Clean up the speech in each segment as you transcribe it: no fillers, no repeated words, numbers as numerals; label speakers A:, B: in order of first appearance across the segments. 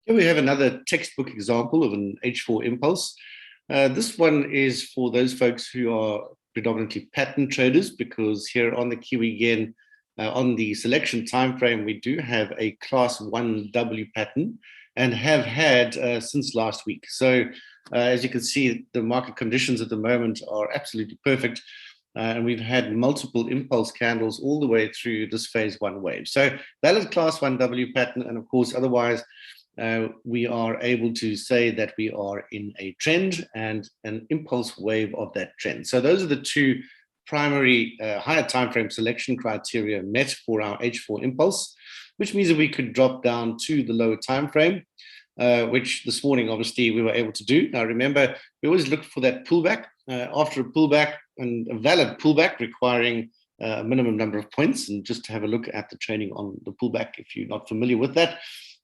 A: Here we have another textbook example of an H4 impulse. This one is for those folks who are predominantly pattern traders, because here on the Kiwi again, on the selection time frame, we do have a class 1W pattern and have had since last week. So as you can see, the market conditions at the moment are absolutely perfect. And we've had multiple impulse candles all the way through this phase one wave. So valid class 1W pattern, and of course, otherwise, we are able to say that we are in a trend and an impulse wave of that trend. So those are the two primary higher time frame selection criteria met for our H4 impulse, which means that we could drop down to the lower time frame, which this morning obviously we were able to do. Now remember, we always look for that pullback. After a pullback, and a valid pullback requiring a minimum number of points, and just to have a look at the training on the pullback if you're not familiar with that.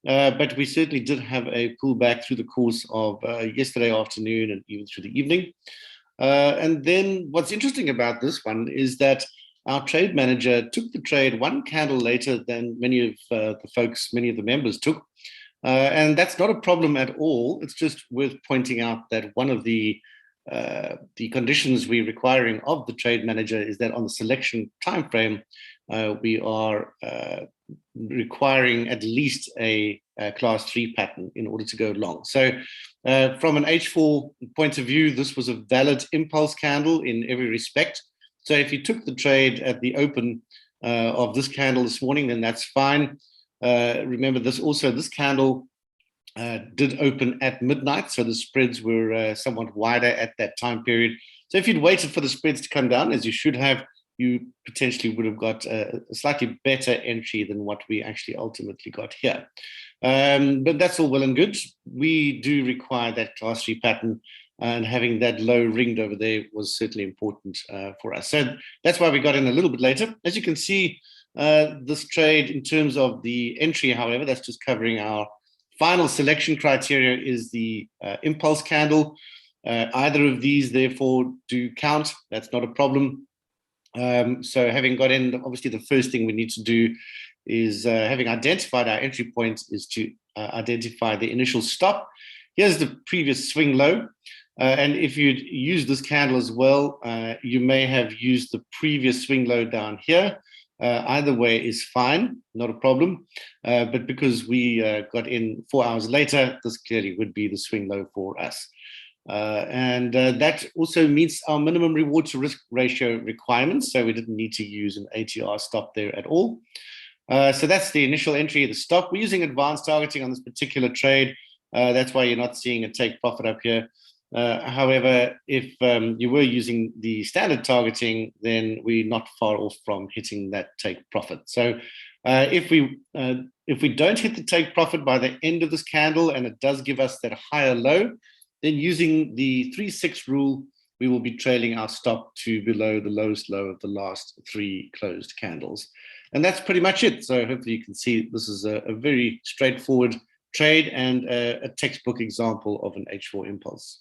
A: But we certainly did have a pullback through the course of yesterday afternoon and even through the evening. And then what's interesting about this one is that our trade manager took the trade one candle later than many of many of the members took. And that's not a problem at all. It's just worth pointing out that one of the conditions we're requiring of the trade manager is that on the selection time frame, we are requiring at least a class 3 pattern in order to go long. So from an H4 point of view, this was a valid impulse candle in every respect. So if you took the trade at the open of this candle this morning, then that's fine. Remember, this candle did open at midnight, so the spreads were somewhat wider at that time period. So if you'd waited for the spreads to come down, as you should have, you potentially would have got a slightly better entry than what we actually ultimately got here. But that's all well and good. We do require that class 3 pattern, and having that low ringed over there was certainly important for us. So that's why we got in a little bit later. As you can see, this trade in terms of the entry, however, that's just covering our final selection criteria is the impulse candle. Either of these, therefore, do count. That's not a problem. So having got in, obviously the first thing we need to do is, having identified our entry point, is to identify the initial stop. Here's the previous swing low. And if you'd use this candle as well, you may have used the previous swing low down here. Either way is fine, not a problem. But because we got in 4 hours later, this clearly would be the swing low for us. And that also meets our minimum reward to risk ratio requirements. So we didn't need to use an ATR stop there at all. So that's the initial entry, the stop. We're using advanced targeting on this particular trade. That's why you're not seeing a take profit up here. However, if you were using the standard targeting, then we're not far off from hitting that take profit. So if we don't hit the take profit by the end of this candle, and it does give us that higher low, then using the 3-6 rule, we will be trailing our stop to below the lowest low of the last 3 closed candles. And that's pretty much it. So hopefully you can see this is a very straightforward trade and a textbook example of an H4 impulse.